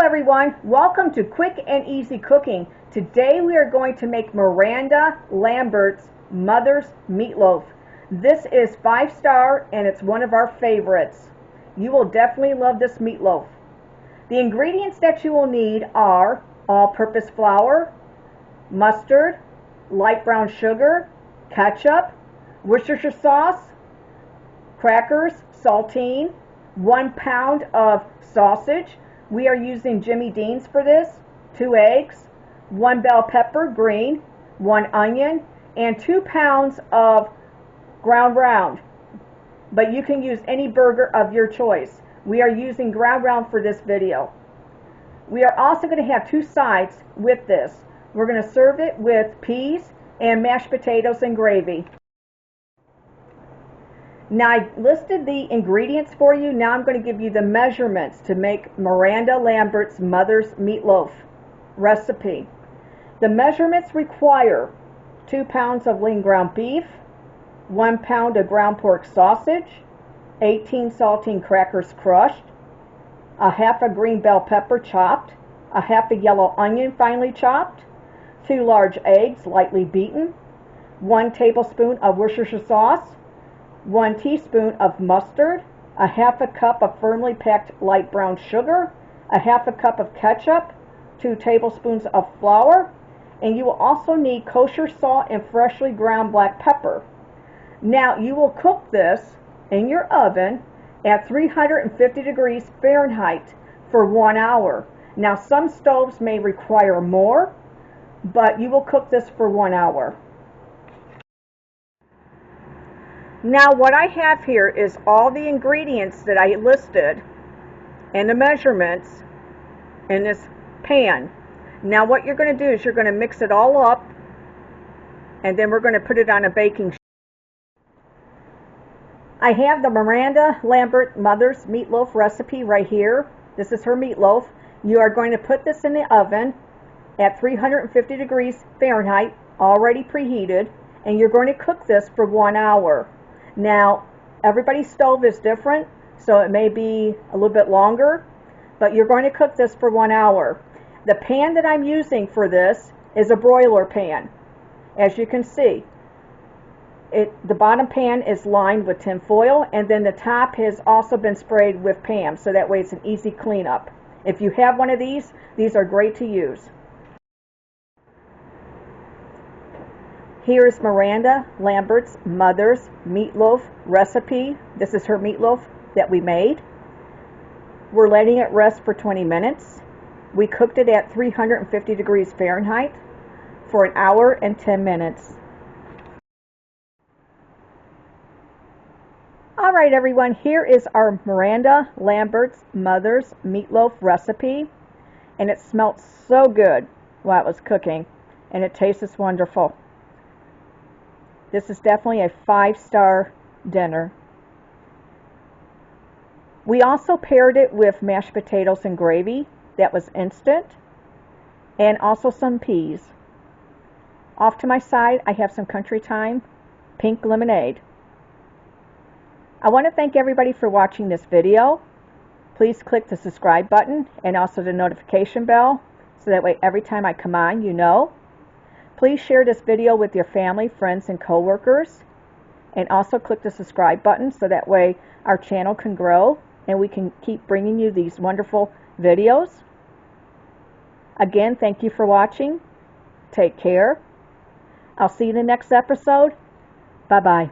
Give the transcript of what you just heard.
everyone, welcome to Quick and Easy Cooking. Today we are going to make Miranda Lambert's Mother's Meatloaf. This is 5-star and it's one of our favorites. You will definitely love this meatloaf. The ingredients that you will need are all-purpose flour, mustard, light brown sugar, ketchup, Worcestershire sauce, crackers, saltine, 1 pound of sausage. We are using Jimmy Dean's for this, 2 eggs, 1 bell pepper, green, 1 onion, and 2 pounds of ground round. But you can use any burger of your choice. We are using ground round for this video. We are also going to have 2 sides with this. We're going to serve it with peas and mashed potatoes and gravy. Now I listed the ingredients for you. Now I'm going to give you the measurements to make Miranda Lambert's Mother's Meatloaf recipe. The measurements require 2 pounds of lean ground beef, 1 pound of ground pork sausage, 18 saltine crackers crushed, a half a green bell pepper chopped, a half a yellow onion finely chopped, 2 large eggs lightly beaten, 1 tablespoon of Worcestershire sauce, 1 teaspoon of mustard, a half a cup of firmly packed light brown sugar, a half a cup of ketchup, 2 tablespoons of flour, and you will also need kosher salt and freshly ground black pepper. Now you will cook this in your oven at 350 degrees Fahrenheit for 1 hour. Now some stoves may require more, but you will cook this for 1 hour. Now what I have here is all the ingredients that I listed and the measurements in this pan. Now what you're going to do is you're going to mix it all up and then we're going to put it on a baking sheet. I have the Miranda Lambert Mother's Meatloaf recipe right here. This is her meatloaf. You are going to put this in the oven at 350 degrees Fahrenheit, already preheated, and you're going to cook this for 1 hour. Now, everybody's stove is different, so it may be a little bit longer, but you're going to cook this for 1 hour. The pan that I'm using for this is a broiler pan. As you can see, the bottom pan is lined with tin foil, and then the top has also been sprayed with Pam, so that way it's an easy cleanup. If you have one of these are great to use. Here is Miranda Lambert's Mother's Meatloaf recipe. This is her meatloaf that we made. We're letting it rest for 20 minutes. We cooked it at 350 degrees Fahrenheit for 1 hour and 10 minutes. Alright everyone, here is our Miranda Lambert's Mother's Meatloaf recipe. And it smelled so good while it was cooking. And it tastes wonderful. This is definitely a 5-star dinner. We also paired it with mashed potatoes and gravy that was instant, and also some peas. Off to my side, I have some Country Time pink lemonade. I want to thank everybody for watching this video. Please click the subscribe button and also the notification bell so that way every time I come on, you know. Please share this video with your family, friends, and coworkers. And also click the subscribe button so that way our channel can grow and we can keep bringing you these wonderful videos. Again, thank you for watching. Take care. I'll see you in the next episode. Bye-bye.